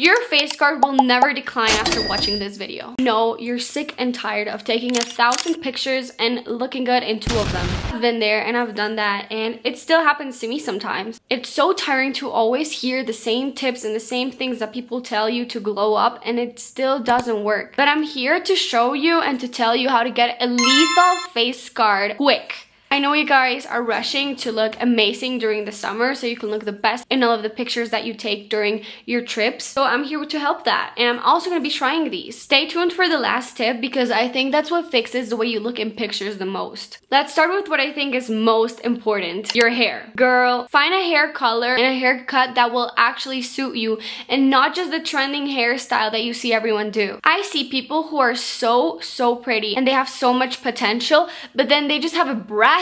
Your face card will never decline after watching this video. No, you're sick and tired of taking 1,000 pictures and looking good in 2 of them. I've been there and I've done that, and it still happens to me sometimes. It's so tiring to always hear the same tips and the same things that people tell you to glow up, and it still doesn't work. But I'm here to show you and to tell you how to get a lethal face card quick. I know you guys are rushing to look amazing during the summer so you can look the best in all of the pictures that you take during your trips. So I'm here to help that. And I'm also going to be trying these. Stay tuned for the last tip because I think that's what fixes the way you look in pictures the most. Let's start with what I think is most important. Your hair. Girl, find a hair color and a haircut that will actually suit you and not just the trending hairstyle that you see everyone do. I see people who are so pretty and they have so much potential, but then they just have a brassy,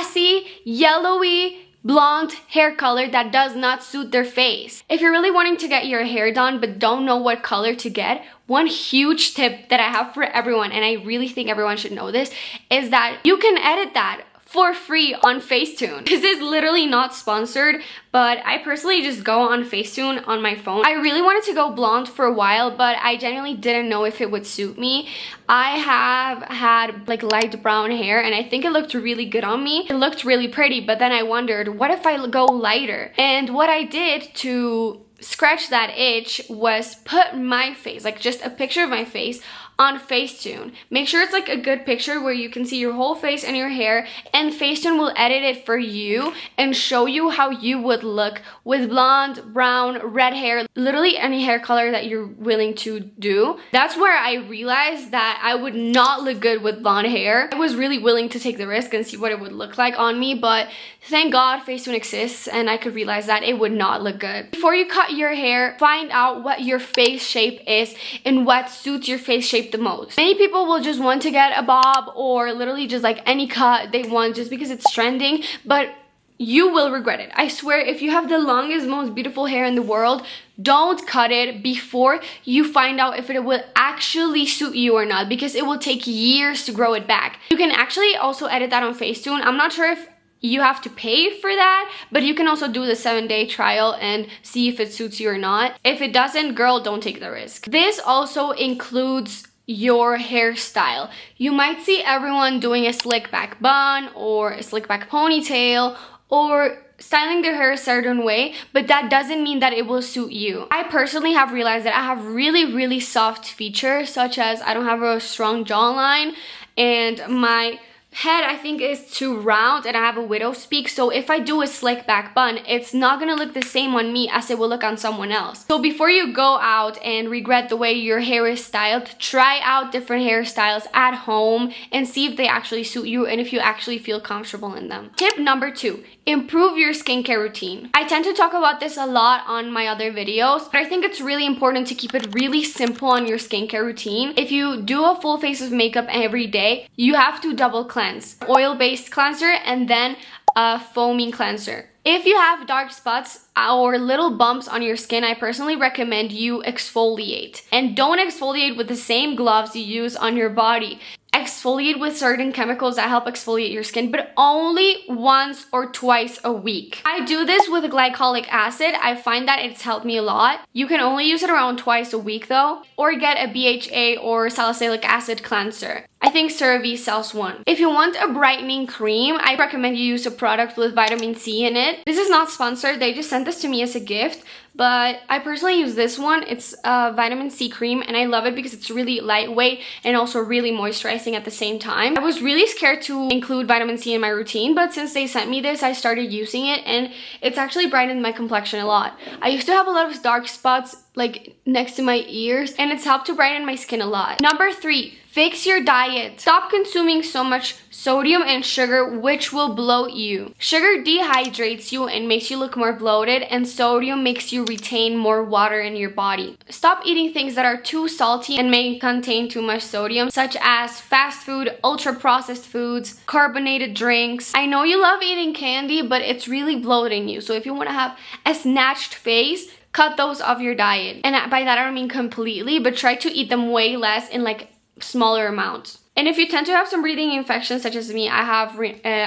yellowy, blonde hair color that does not suit their face. If you're really wanting to get your hair done but don't know what color to get, one huge tip that I have for everyone, and I really think everyone should know this, is that you can edit that for free on Facetune. This is literally not sponsored, but I personally just go on Facetune on my phone. I really wanted to go blonde for a while, but I genuinely didn't know if it would suit me. I have had like light brown hair and I think it looked really good on me. It looked really pretty, but then I wondered, what if I go lighter? And what I did to scratch that itch was put my face, like just a picture of my face, on Facetune. Make sure it's like a good picture where you can see your whole face and your hair, and Facetune will edit it for you and show you how you would look with blonde, brown, red hair, literally any hair color that you're willing to do. That's where I realized that I would not look good with blonde hair. I was really willing to take the risk and see what it would look like on me, but thank God Facetune exists and I could realize that it would not look good. Before you cut your hair, find out what your face shape is and what suits your face shape the most. Many people will just want to get a bob or literally just like any cut they want just because it's trending, but you will regret it. I swear, if you have the longest, most beautiful hair in the world, don't cut it before you find out if it will actually suit you or not, because it will take years to grow it back. You can actually also edit that on Facetune. I'm not sure if you have to pay for that, but you can also do the 7-day trial and see if it suits you or not. If it doesn't, girl, don't take the risk. This also includes your hairstyle. You might see everyone doing a slick back bun or a slick back ponytail or styling their hair a certain way, but that doesn't mean that it will suit you. I personally have realized that I have really soft features, such as I don't have a strong jawline and my head I think is too round and I have a widow's peak, so if I do a slick back bun, it's not gonna look the same on me as it will look on someone else. So before you go out and regret the way your hair is styled, try out different hairstyles at home and see if they actually suit you and if you actually feel comfortable in them. Tip number 2, improve your skincare routine. I tend to talk about this a lot on my other videos, but I think it's really important to keep it really simple on your skincare routine. If you do a full face of makeup every day, you have to double cleanse. Oil-based cleanser and then a foaming cleanser. If you have dark spots or little bumps on your skin, I personally recommend you exfoliate. And don't exfoliate with the same gloves you use on your body. Exfoliate with certain chemicals that help exfoliate your skin, but only once or twice a week. I do this with glycolic acid. I find that it's helped me a lot. You can only use it around twice a week though, or get a BHA or salicylic acid cleanser. I think CeraVe sells one. If you want a brightening cream, I recommend you use a product with vitamin C in it. This is not sponsored, they just sent this to me as a gift, but I personally use this one. It's a vitamin C cream and I love it because it's really lightweight and also really moisturizing at the same time. I was really scared to include vitamin C in my routine, but since they sent me this, I started using it and it's actually brightened my complexion a lot. I used to have a lot of dark spots like next to my ears and it's helped to brighten my skin a lot. Number 3, fix your diet. Stop consuming so much sodium and sugar, which will bloat you. Sugar dehydrates you and makes you look more bloated, and sodium makes you retain more water in your body. Stop eating things that are too salty and may contain too much sodium, such as fast food, ultra processed foods, carbonated drinks. I know you love eating candy, but it's really bloating you. So if you want to have a snatched face, cut those off your diet. And by that I don't mean completely, but try to eat them way less in like smaller amounts. And if you tend to have some breathing infections such as me, I have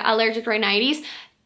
allergic rhinitis,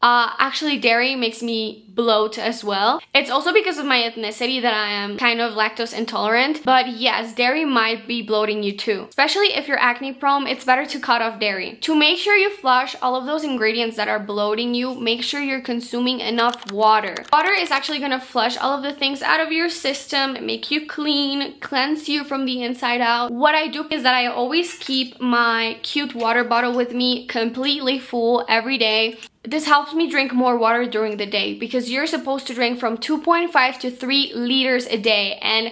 Actually, dairy makes me bloat as well. It's also because of my ethnicity that I am kind of lactose intolerant. But yes, dairy might be bloating you too. Especially if you're acne prone, it's better to cut off dairy. To make sure you flush all of those ingredients that are bloating you, make sure you're consuming enough water. Water is actually gonna flush all of the things out of your system, make you clean, cleanse you from the inside out. What I do is that I always keep my cute water bottle with me completely full every day. This helps me drink more water during the day because you're supposed to drink from 2.5 to 3 liters a day, and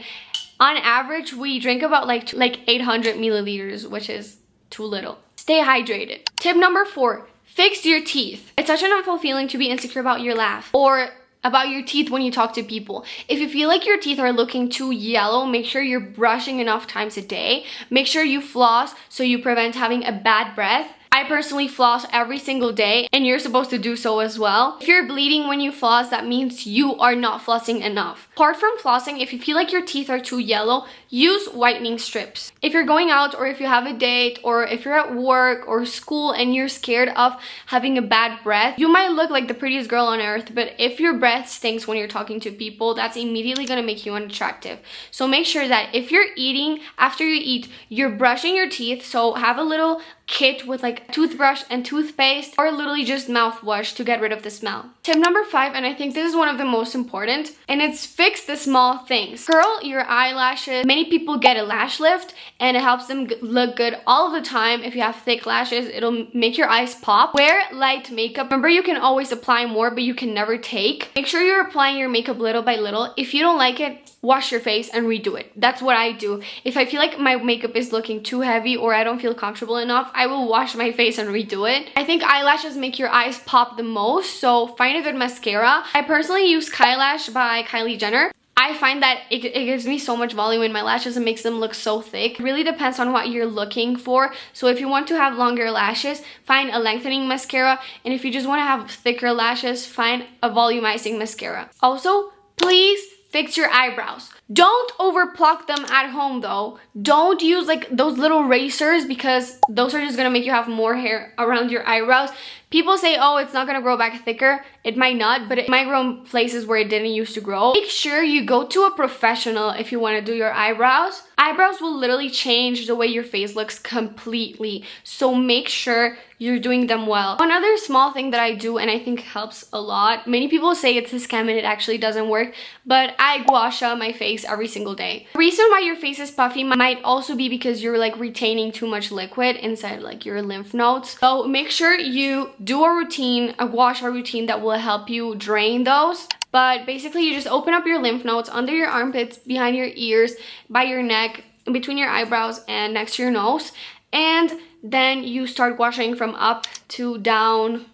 on average we drink about like 800 milliliters, which is too little. Stay hydrated. Tip number 4, fix your teeth. It's such an awful feeling to be insecure about your laugh or about your teeth when you talk to people. If you feel like your teeth are looking too yellow, make sure you're brushing enough times a day. Make sure you floss so you prevent having a bad breath. I personally floss every single day, and you're supposed to do so as well. If you're bleeding when you floss, that means you are not flossing enough. Apart from flossing, if you feel like your teeth are too yellow, use whitening strips. If you're going out or if you have a date or if you're at work or school and you're scared of having a bad breath, you might look like the prettiest girl on earth, but if your breath stinks when you're talking to people, that's immediately gonna make you unattractive. So make sure that if you're eating, after you eat, you're brushing your teeth. So have a little kit with like toothbrush and toothpaste, or literally just mouthwash to get rid of the smell. Tip number 5, and I think this is one of the most important, and it's fix the small things. Curl your eyelashes. Many people get a lash lift and it helps them look good all of the time. If you have thick lashes, it'll make your eyes pop. Wear light makeup. Remember, you can always apply more, but you can never take. Make sure you're applying your makeup little by little. If you don't like it, wash your face and redo it. That's what I do. If I feel like my makeup is looking too heavy or I don't feel comfortable enough, I will wash my face and redo it. I think eyelashes make your eyes pop the most, so find a good mascara. I personally use Kylash by Kylie Jenner. I find that it gives me so much volume in my lashes and makes them look so thick. It really depends on what you're looking for. So if you want to have longer lashes, find a lengthening mascara. And if you just want to have thicker lashes, find a volumizing mascara. Also, please fix your eyebrows. Don't over pluck them at home though. Don't use like those little razors because those are just gonna make you have more hair around your eyebrows. People say, oh, it's not gonna grow back thicker. It might not, but it might grow in places where it didn't used to grow. Make sure you go to a professional if you wanna do your eyebrows. Eyebrows will literally change the way your face looks completely. So make sure you're doing them well. One other small thing that I do and I think helps a lot, many people say it's a scam and it actually doesn't work, but I gua sha my face every single day. The reason why your face is puffy might also be because you're like retaining too much liquid inside like your lymph nodes. So make sure you do a routine, a gua sha routine that will help you drain those. But basically you just open up your lymph nodes under your armpits, behind your ears, by your neck, in between your eyebrows and next to your nose. And then you start washing from up to down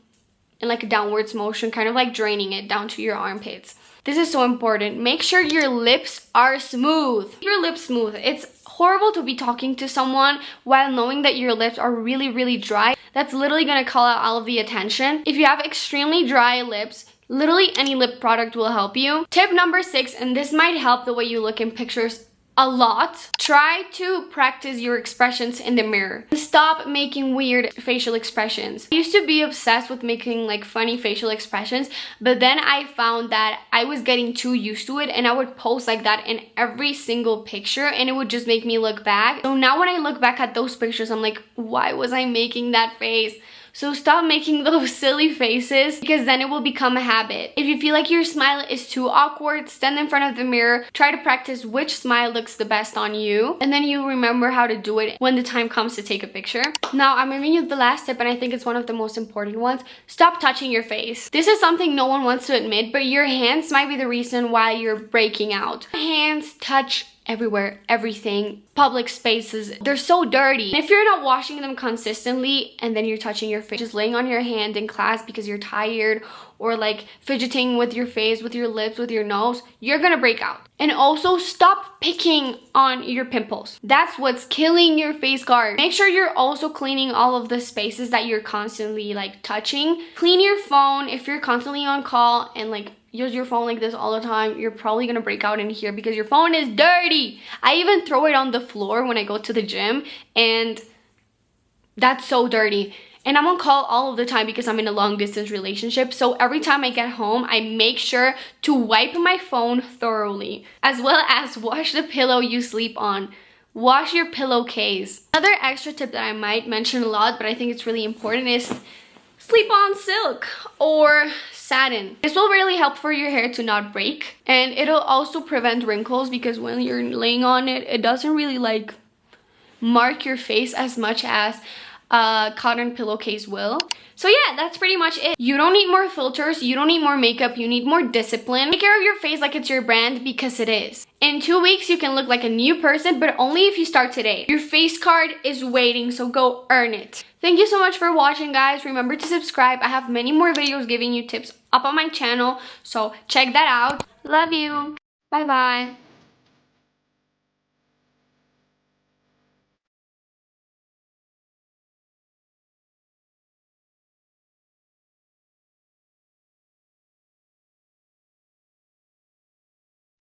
in like a downwards motion, kind of like draining it down to your armpits. This is so important. Make sure your lips are smooth. Keep your lips smooth. It's horrible to be talking to someone while knowing that your lips are really dry. That's literally gonna call out all of the attention. If you have extremely dry lips, literally any lip product will help you. Tip number 6, and this might help the way you look in pictures a lot. Try to practice your expressions in the mirror. Stop making weird facial expressions. I used to be obsessed with making like funny facial expressions, but then I found that I was getting too used to it and I would pose like that in every single picture and it would just make me look bad. So now when I look back at those pictures, I'm like, why was I making that face? So stop making those silly faces because then it will become a habit. If you feel like your smile is too awkward, stand in front of the mirror, try to practice which smile looks the best on you, and then you remember how to do it when the time comes to take a picture. Now I'm giving you the last tip and I think it's one of the most important ones. Stop touching your face. This is something no one wants to admit, but your hands might be the reason why you're breaking out. Hands touch everywhere, everything, public spaces, they're so dirty. And if you're not washing them consistently and then you're touching your face, just laying on your hand in class because you're tired or like fidgeting with your face, with your lips, with your nose, you're gonna break out. And also stop picking on your pimples. That's what's killing your face guard. Make sure you're also cleaning all of the spaces that you're constantly like touching. Clean your phone if you're constantly on call and like use your phone like this all the time, you're probably gonna break out in here because your phone is dirty. I even throw it on the floor when I go to the gym and that's so dirty. And I'm on call all of the time because I'm in a long distance relationship. So every time I get home, I make sure to wipe my phone thoroughly, as well as wash the pillow you sleep on. Wash your pillowcase. Another extra tip that I might mention a lot, but I think it's really important, is sleep on silk or satin. This will really help for your hair to not break, and it'll also prevent wrinkles because when you're laying on it, it doesn't really like mark your face as much as a cotton pillowcase will. So yeah, that's pretty much it. You don't need more filters, you don't need more makeup, you need more discipline. Take care of your face like it's your brand, because it is. In 2 weeks, you can look like a new person, but only if you start today. Your face card is waiting, so go earn it. Thank you so much for watching, guys. Remember to subscribe. I have many more videos giving you tips up on my channel, so check that out. Love you. Bye bye.